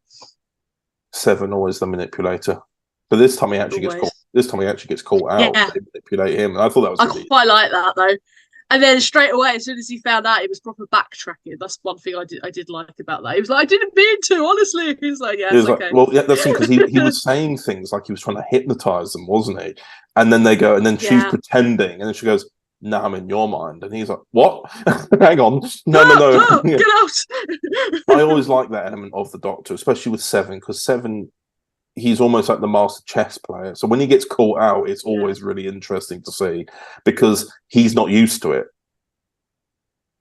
Seven always the manipulator, but this time he actually gets caught. This time he actually gets caught out. Yeah. They manipulate him, and I thought that was. I quite like that though. And then straight away, as soon as he found out, it was proper backtracking. That's one thing I did like about that. He was like, I didn't mean to, honestly. He was like, yeah, it's okay. Well, yeah, that's because he was saying things like he was trying to hypnotize them, wasn't he? And then they go, and then she's pretending, and then she goes, "No, I'm in your mind," and he's like, "What? Hang on, no, get out!" I always like that element of the Doctor, especially with Seven, because Seven, he's almost like the master chess player. So when he gets caught out, it's always really interesting to see because he's not used to it.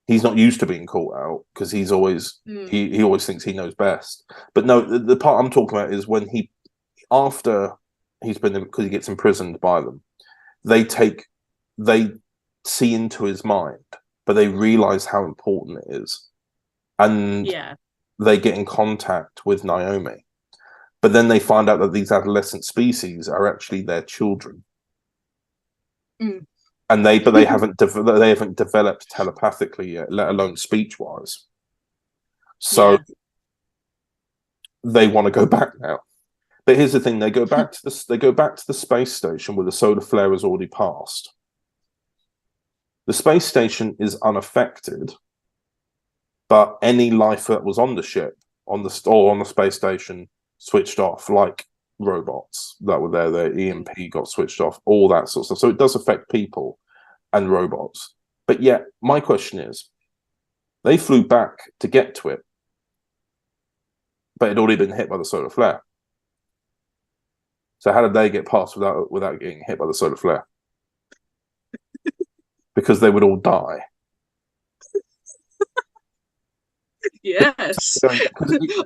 He's not used to being caught out because he's always he always thinks he knows best. But no, the part I'm talking about is when after he's been, because he gets imprisoned by them, they see into his mind, but they realize how important it is, and they get in contact with Naomi. But then they find out that these adolescent species are actually their children, and they haven't developed telepathically yet, let alone speech wise. So they want to go back now. But here's the thing: they go back to the space station where the solar flare has already passed. The space station is unaffected, but any life that was on the ship, on the space station, switched off, like robots that were there. Their EMP got switched off, all that sort of stuff. So it does affect people and robots. But yet, my question is, they flew back to get to it, but it had already been hit by the solar flare. So how did they get past without getting hit by the solar flare? Because they would all die. Yes.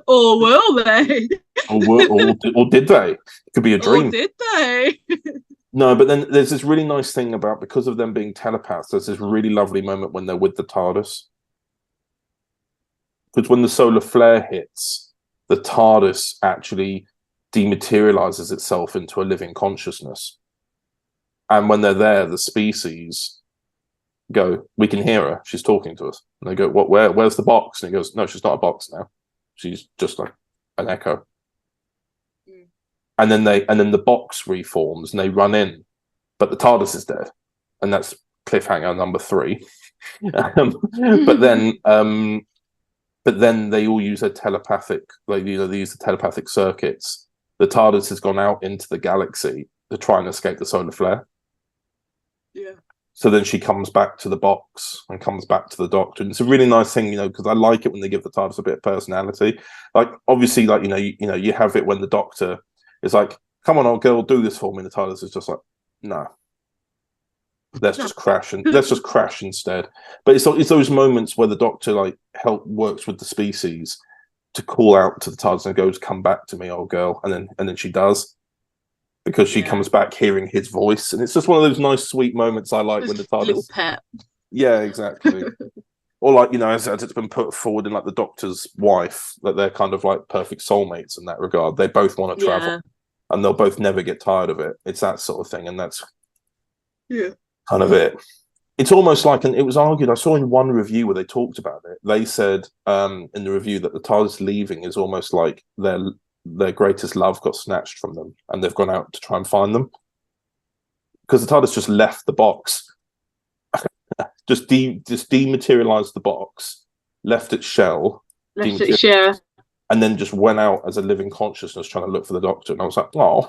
Or will they? Or did they? It could be a dream. Or did they? No, but then there's this really nice thing about, because of them being telepaths, there's this really lovely moment when they're with the TARDIS. Because when the solar flare hits, the TARDIS actually dematerializes itself into a living consciousness. And when they're there, the species go, "We can hear her. She's talking to us." And they go, "What? Where's the box?" And he goes, "No, she's not a box now. She's just like an echo." And then the box reforms and they run in, but the TARDIS is dead, and that's cliffhanger number 3. But then they all use their telepathic, they use the telepathic circuits. The TARDIS has gone out into the galaxy to try and escape the solar flare. Yeah. So then she comes back to the box and comes back to the Doctor, and it's a really nice thing, because I like it when they give the TARDIS a bit of personality. Like, obviously, like you have it when the Doctor is like, "Come on, old girl, do this for me." And the TARDIS is just like, "No, let's just crash instead." But it's those moments where the Doctor works with the species to call out to the TARDIS and goes, "Come back to me, old girl," and then she does. Because she comes back hearing his voice, and it's just one of those nice, sweet moments I like when the TARDIS. Little pet. Yeah, exactly. Or as it's been put forward in the Doctor's wife, that they're kind of like perfect soulmates in that regard. They both want to travel, and they'll both never get tired of it. It's that sort of thing, and that's kind of it. It's almost like, and it was argued, I saw in one review where they talked about it. They said in the review that the TARDIS leaving is almost like their greatest love got snatched from them, and they've gone out to try and find them, because the TARDIS just left the box, just dematerialized the box, left its shell, and then just went out as a living consciousness trying to look for the Doctor. And I was like, oh.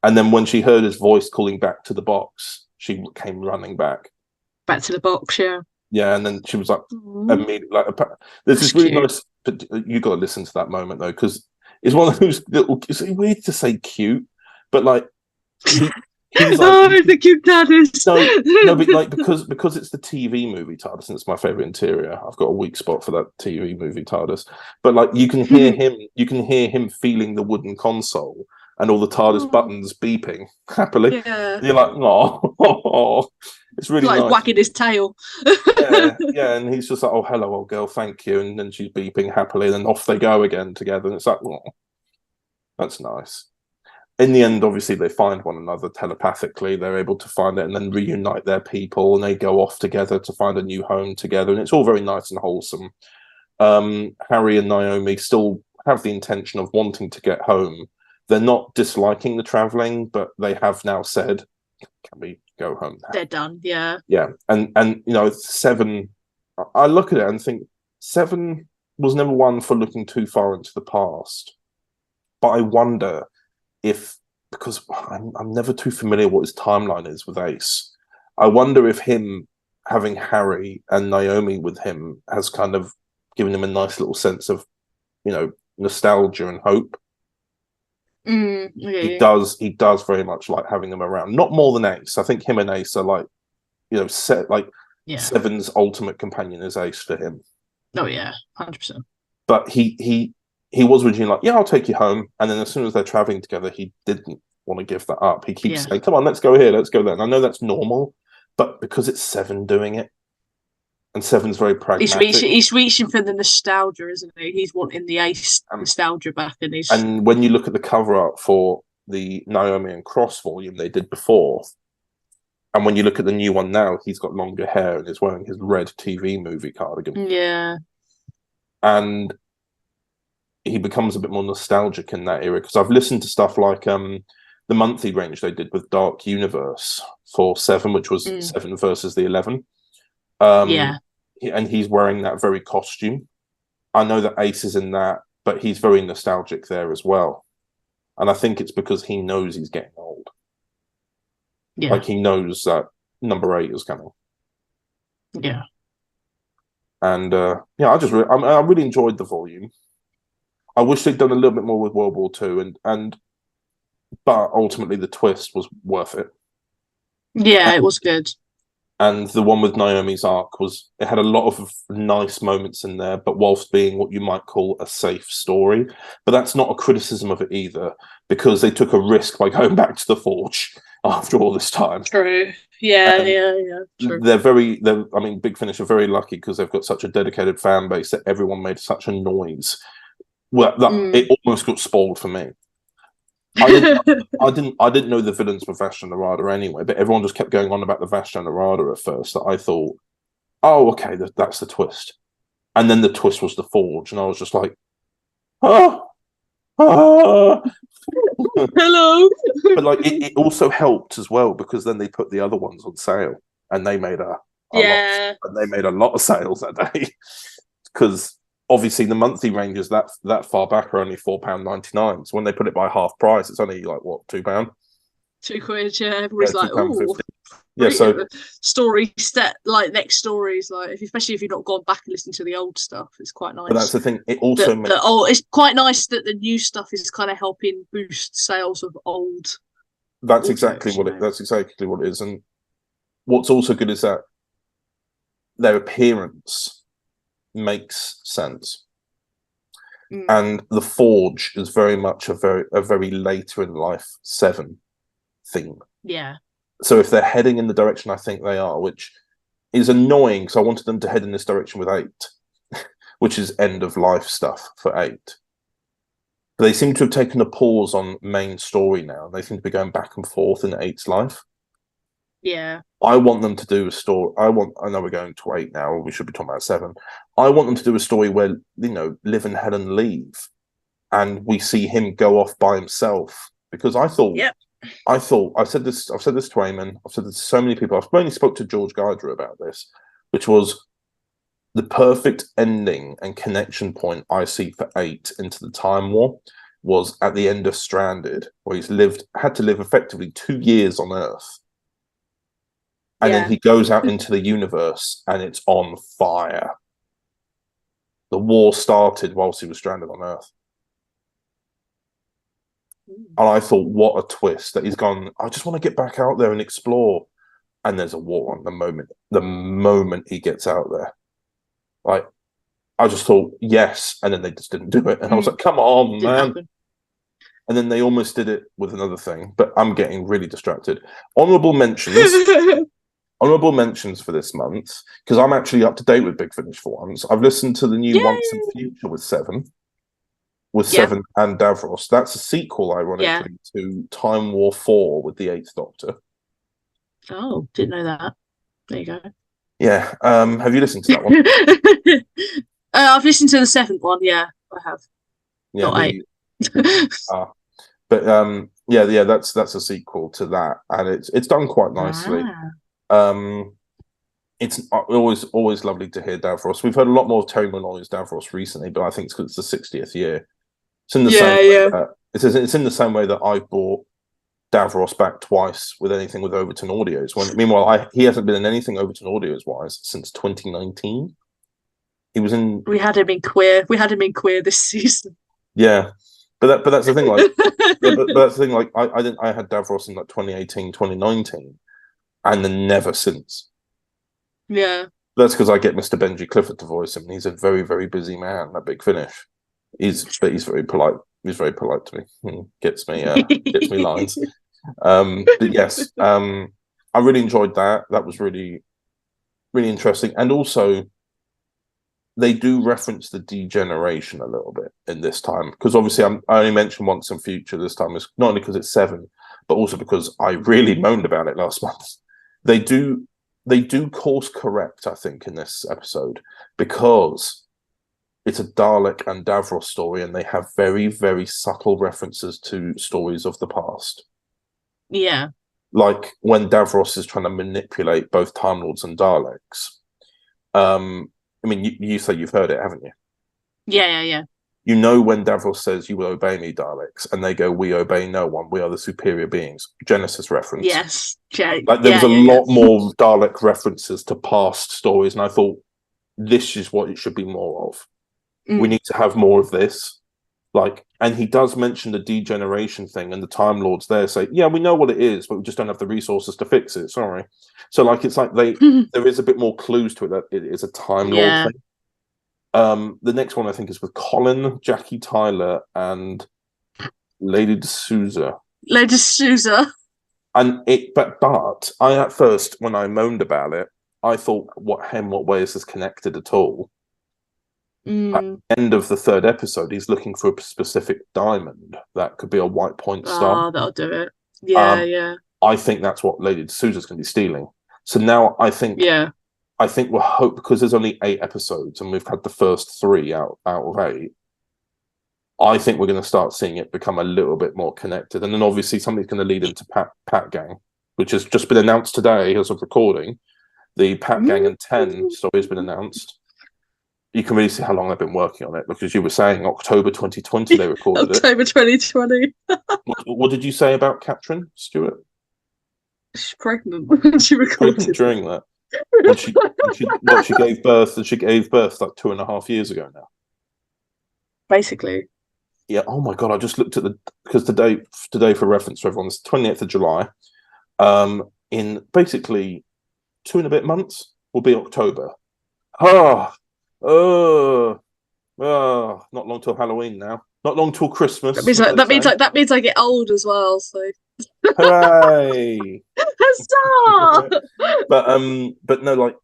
And then when she heard his voice calling back to the box, she came running back to the box. Yeah, and then she was like, immediately, like, there's this really nice. But you got to listen to that moment though, because it's one of those little. It's weird to say cute, but like, he's like, the cute TARDIS. No, but because it's the TV movie TARDIS, and it's my favorite interior. I've got a weak spot for that TV movie TARDIS. But like, you can hear him feeling the wooden console and all the TARDIS buttons beeping happily. Yeah. And you're like, oh, it's really like nice. wagging his tail. yeah, and he's just like, "Oh, hello, old girl, thank you," and then she's beeping happily, and then off they go again together, and it's like, oh, that's nice. in the end, obviously, they find one another telepathically. They're able to find it and then reunite their people, and they go off together to find a new home together, and it's all very nice and wholesome. Harry and Naomi still have the intention of wanting to get home. They're not disliking the traveling, but they have now said, "Can we go home now?" They're done. Yeah. Yeah, and you know, Seven. I look at it and think Seven was never one for looking too far into the past, but I wonder if, because I'm never too familiar what his timeline is with Ace, I wonder if him having Harry and Naomi with him has kind of given him a nice little sense of, you know, nostalgia and hope. Yeah. He does very much like having them around. Not more than Ace. I think him and Ace are like, you know, Seven's ultimate companion is Ace for him. Oh yeah, 100%. But he was originally like, yeah, I'll take you home. And then as soon as they're traveling together, he didn't want to give that up. He keeps saying, come on, let's go here, let's go there. And I know that's normal, but because it's Seven doing it, and Seven's very pragmatic. He's reaching for the nostalgia, isn't he? He's wanting the Ace nostalgia back. And when you look at the cover art for the Naomi and Cross volume they did before, and when you look at the new one now, he's got longer hair and is wearing his red TV movie cardigan. Yeah. And he becomes a bit more nostalgic in that era, because I've listened to stuff like the monthly range they did with Dark Universe for Seven, which was Seven versus the 11. And he's wearing that very costume. I know that Ace is in that, but he's very nostalgic there as well. And I think it's because he knows he's getting old. Yeah. Like he knows that number 8 is coming. Yeah. And I really enjoyed the volume. I wish they'd done a little bit more with World War II, but ultimately the twist was worth it. Yeah, it was good. And the one with Naomi's arc it had a lot of nice moments in there, but whilst being what you might call a safe story. But that's not a criticism of it either, because they took a risk by going back to the Forge after all this time. True. Yeah. True. Big Finish are very lucky because they've got such a dedicated fan base that everyone made such a noise. Well, it almost got spoiled for me. I didn't know the villains were Vashta Narada anyway, but everyone just kept going on about the Vashta Narada at first. That I thought, oh, okay, that's the twist, and then the twist was the Forge, and I was just like, hello. But like, it also helped as well because then they put the other ones on sale, and they made a lot of sales that day because. Obviously, the monthly ranges that far back are only £4.99. So when they put it by half price, it's only like what, £2? £2, yeah. Everybody's like, oh, yeah. So story set like next stories, like especially if you've not gone back and listened to the old stuff, it's quite nice. But that's the thing. It also it's quite nice that the new stuff is kind of helping boost sales of old. That's exactly what it is. And what's also good is that their appearance makes sense, and the Forge is very much a very later in life Seven theme. Yeah. So if they're heading in the direction I think they are, which is annoying because I wanted them to head in this direction with 8, which is end of life stuff for 8. But they seem to have taken a pause on main story now. They seem to be going back and forth in 8's life. Yeah. I want them to do a story. I know we're going to 8 now. We should be talking about 7. I want them to do a story where, you know, Liv and Helen leave, and we see him go off by himself. Because I thought, I've said this to Eamon. I've said this to so many people. I've only spoke to George Geiger about this, which was the perfect ending and connection point I see for 8 into the Time War was at the end of Stranded, where he's had to live effectively 2 years on Earth. And then he goes out into the universe and it's on fire. The war started whilst he was stranded on Earth. And I thought, what a twist that he's gone, I just want to get back out there and explore. And there's a war on the moment he gets out there. Like, I just thought, yes. And then they just didn't do it. And I was like, come on, man. And then they almost did it with another thing. But I'm getting really distracted. Honourable mentions. Honourable mentions for this month, because I'm actually up to date with Big Finish for once. I've listened to the new Once and Future with 7. with Yeah. Seven and Davros. That's a sequel, ironically, to Time War 4 with the Eighth Doctor. Oh, didn't know that. There you go. Yeah. Have you listened to that one? I've listened to the seventh one. Yeah, I have. Yeah, Not eight. But yeah, that's a sequel to that, and it's done quite nicely. It's always lovely to hear Davros. We've heard a lot more of Terry Malloy's Davros recently, but I think it's because it's the 60th year. It's in the same way it's in the same way that I've brought Davros back twice with anything with Overton Audios. Meanwhile, he hasn't been in anything Overton Audios wise since 2019. He was in. We had him in Queer. We had him in Queer this season. Yeah, but that's the thing. Like, but that's the thing. Like, I had Davros in like 2018, 2019, and then never since. Yeah. That's because I get Mr. Benji Clifford to voice him. He's a very, very busy man. That Big Finish. He's very polite. He's very polite to me. Gets me lines. But yes, I really enjoyed that. That was really, really interesting. And also, they do reference the degeneration a little bit in this time, because obviously I only mentioned Once and Future this time. It's not only because it's 7, but also because I really moaned about it last month. They do course correct, I think, in this episode, because it's a Dalek and Davros story, and they have very, very subtle references to stories of the past. Yeah. Like when Davros is trying to manipulate both Time Lords and Daleks. I mean, you say you've heard it, haven't you? Yeah. You know when Davros says, "You will obey me, Daleks," and they go, "We obey no one. We are the superior beings." Genesis reference. Yes. Like there was a lot more Dalek references to past stories, and I thought this is what it should be more of. We need to have more of this. Like, and he does mention the degeneration thing, and the Time Lords there say, "Yeah, we know what it is, but we just don't have the resources to fix it." Sorry. So, like, it's like there is a bit more clues to it that it is a Time Lord thing. The next one I think is with Colin, Jackie Tyler, and Lady D'Souza. Lady D'Souza. And but I at first, when I moaned about it, I thought, what way is this connected at all? At the end of the 3rd episode, he's looking for a specific diamond that could be a white point star. Oh, that'll do it. Yeah. I think that's what Lady D'Souza's going to be stealing. So now I think we'll hope, because there's only 8 episodes and we've had the first 3 out of 8. I think we're going to start seeing it become a little bit more connected, and then obviously something's going to lead into Pat Gang, which has just been announced today as of recording. The Pat Gang and 10 story has been announced. You can really see how long they've been working on it, because you were saying October 2020 they recorded it. October 2020. What did you say about Katrin Stewart? She's pregnant when she recorded during that. When she gave birth, and she gave birth like 2.5 years ago now. Basically. Yeah. Oh my god! I just looked at because today for reference for everyone, it's 28th of July. In basically 2 and a bit months will be October. Not long till Halloween now. Not long till Christmas. That means I get old as well. So. Hooray! Huzzah! But no, like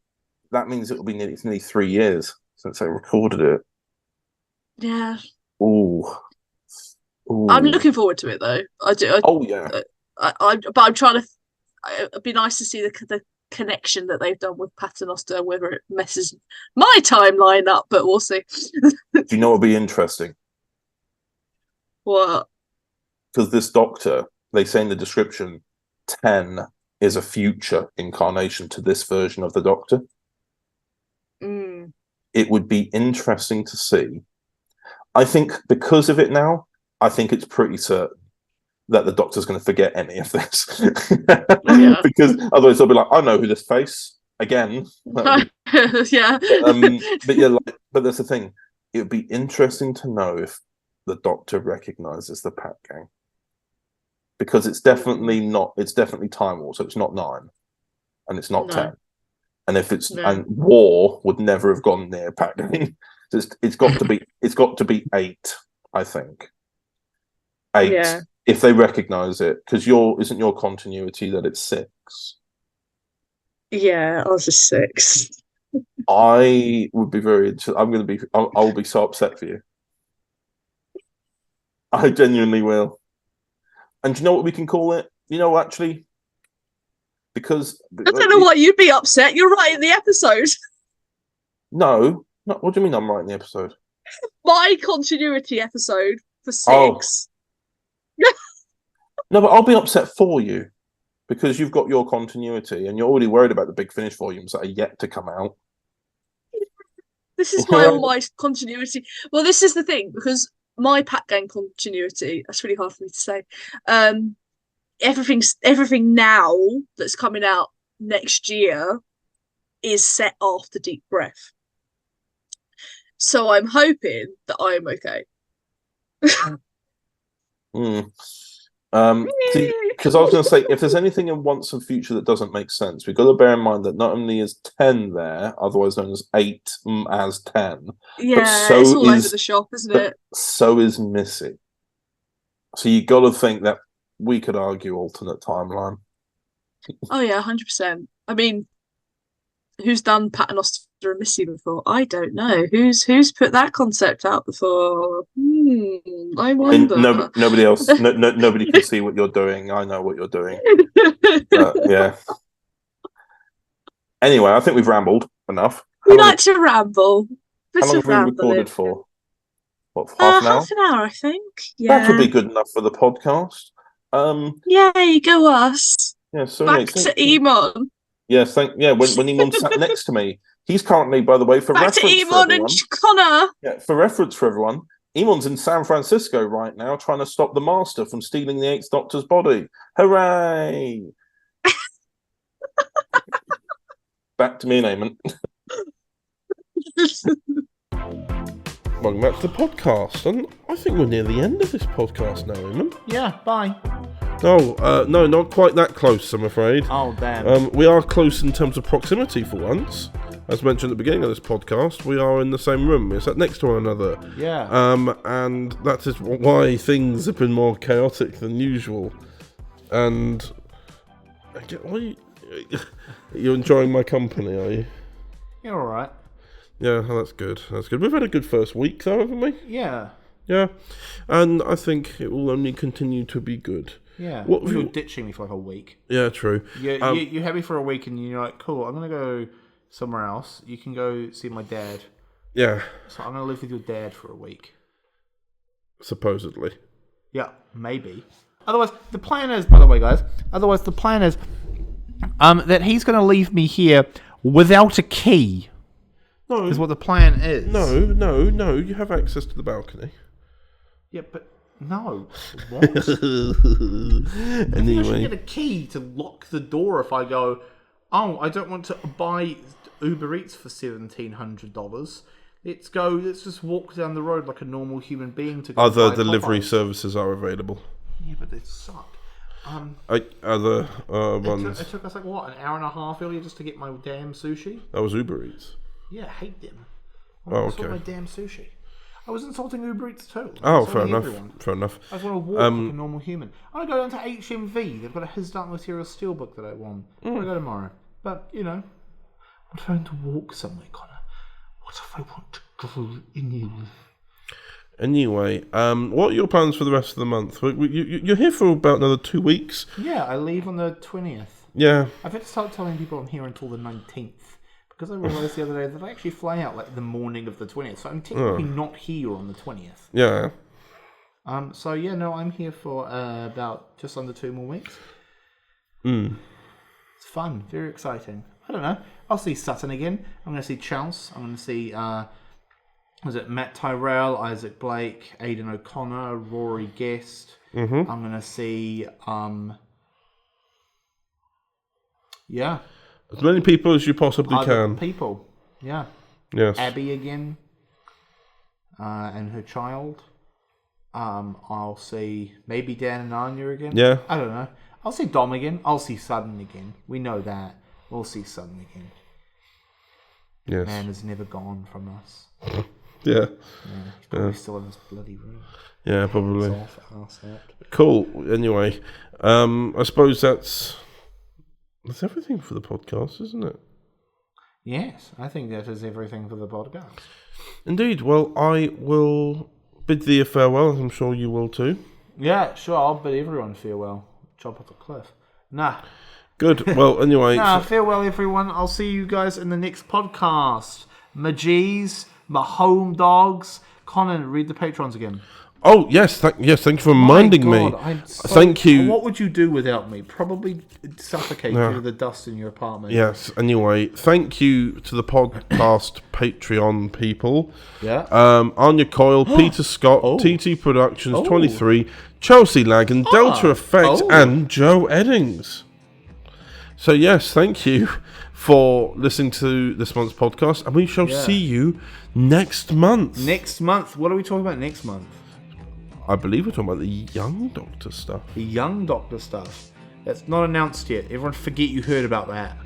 that means it'll be nearly 3 years since they recorded it. Yeah. Ooh. I'm looking forward to it though. I do. Yeah. But I'm trying to. It'd be nice to see the connection that they've done with Paternoster, whether it messes my timeline up, but we'll see. Do you know what'd be interesting? What? Because this Doctor, they say in the description, 10 is a future incarnation to this version of the Doctor. It would be interesting to see. I think because of it now, I think it's pretty certain that the Doctor's going to forget any of this. Because otherwise they'll be like, I know who this face again. Yeah. But that's the thing. It would be interesting to know if the Doctor recognizes the Pat Gang. Because it's definitely Time War, so it's not 9. And it's not 10. And if it's and War would never have gone near Pat Gang. It's got to be 8, I think. 8. Yeah. If they recognise it, because isn't your continuity that it's 6? Yeah, I was just 6. I would be very interested. I will be so upset for you. I genuinely will. And do you know what we can call it? Actually, because I don't know why you'd be upset. You're writing the episode. No. What do you mean I'm writing the episode? My continuity episode for 6. No, but I'll be upset for you because you've got your continuity and you're already worried about the Big Finish volumes that are yet to come out. This is why all my continuity. Well, this is the thing, because my Pack Gang continuity, that's really hard for me to say. Everything now that's coming out next year is set after Deep Breath. So I'm hoping that I'm okay. Because I was going to say, if there's anything in Once and Future that doesn't make sense, we've got to bear in mind that not only is 10 there, otherwise known as 8 as 10, yeah, but so it's all is, over the shop, isn't it? So is Missy. So you got to think that we could argue alternate timeline. Oh yeah, 100%. I mean, who's done Paternoster and Missy before? I don't know. Who's put that concept out before? I wonder. Nobody else. Nobody can see what you're doing. I know what you're doing. Yeah. Anyway, I think we've rambled enough. We like to ramble. How long have we recorded for? What, half an hour? Half an hour, I think. Yeah. That would be good enough for the podcast. Yay, go us. Yeah, so back to Eamon. Yes, when Eamon sat next to me. He's currently, by the way, for back reference to Eamon and Connor. Yeah, for reference for everyone, Eamon's in San Francisco right now trying to stop the Master from stealing the 8th Doctor's body. Hooray! Back to me and Eamon. Welcome back to the podcast, and I think we're near the end of this podcast now, Eamon. Yeah, bye. No, not quite that close, I'm afraid. Oh, damn. We are close in terms of proximity for once. As mentioned at the beginning of this podcast, we are in the same room. We're sat next to one another. Yeah. And that is why things have been more chaotic than usual. And you're enjoying my company, are you? You're all right. Yeah, that's good. That's good. We've had a good first week, though, haven't we? Yeah. Yeah. And I think it will only continue to be good. Yeah. What you were ditching me for like a week. Yeah, true. You had me for a week and you're like, cool, I'm going to go somewhere else. You can go see my dad. Yeah. So I'm going to live with your dad for a week. Supposedly. Yeah, maybe. Otherwise, the plan is, by the way, guys, that he's going to leave me here without a key. No. Is what the plan is. No. You have access to the balcony. Yeah, but no. What? Anyway. I should get a key to lock the door if I go, oh, I don't want to buy Uber Eats for $1,700. Let's just walk down the road like a normal human being to go Other buy delivery Popeyes. Services are available. Yeah, but they suck. Other ones. It took us like, what, an hour and a half earlier just to get my damn sushi? That was Uber Eats. Yeah, I hate them. Oh, okay. My damn sushi. I was insulting Uber Eats too. Oh, fair enough. Fair enough. I just want to walk like a normal human. I want to go down to HMV. They've got a His Dark Material steelbook that I want. I'm going to go tomorrow. But, I'm trying to walk somewhere, Connor. What if I want to go anywhere? Anyway, what are your plans for the rest of the month? You're here for about another 2 weeks. Yeah, I leave on the 20th. Yeah. I've had to start telling people I'm here until the 19th. Because I realised the other day that I actually fly out like the morning of the 20th. So I'm technically not here on the 20th. Yeah. So yeah, no, I'm here for about just under 2 more weeks. It's fun, very exciting. I don't know. I'll see Sutton again. I'm going to see Chance. I'm going to see Matt Tyrrell, Isaac Blake, Aidan O'Connor, Rory Guest. I'm going to see as many people as you possibly can. People, yeah. Yes. Abby again, and her child. I'll see maybe Dan and Anya again. Yeah. I don't know. I'll see Dom again. I'll see Sutton again. We know that. We'll see Sutton again. Yes. Man has never gone from us. Yeah. He's probably still in this bloody room. Yeah, probably. Arse out. Cool. Anyway, I suppose that's everything for the podcast, isn't it? Yes, I think that is everything for the podcast. Indeed. Well, I will bid thee a farewell, as I'm sure you will too. Yeah, sure. I'll bid everyone farewell. Jump off a cliff. Nah. Good. Well, anyway. Farewell, everyone. I'll see you guys in the next podcast. My home dogs. Conan, read the patrons again. Oh, yes. Thank you for reminding me. Thank you. What would you do without me? Probably suffocate you with the dust in your apartment. Yes. Anyway, thank you to the podcast Patreon people. Yeah. Anya Coyle, Peter Scott, TT Productions 23, Chelsea Lagan, Delta Effect, and Joe Eddings. So yes, thank you for listening to this month's podcast, and we shall see you next month. Next month? What are we talking about next month? I believe we're talking about the Young Doctor stuff. The Young Doctor stuff. That's not announced yet. Everyone forget you heard about that.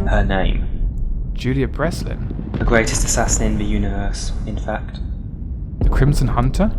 Her name. Julia Breslin. The greatest assassin in the universe, in fact. The Crimson Hunter?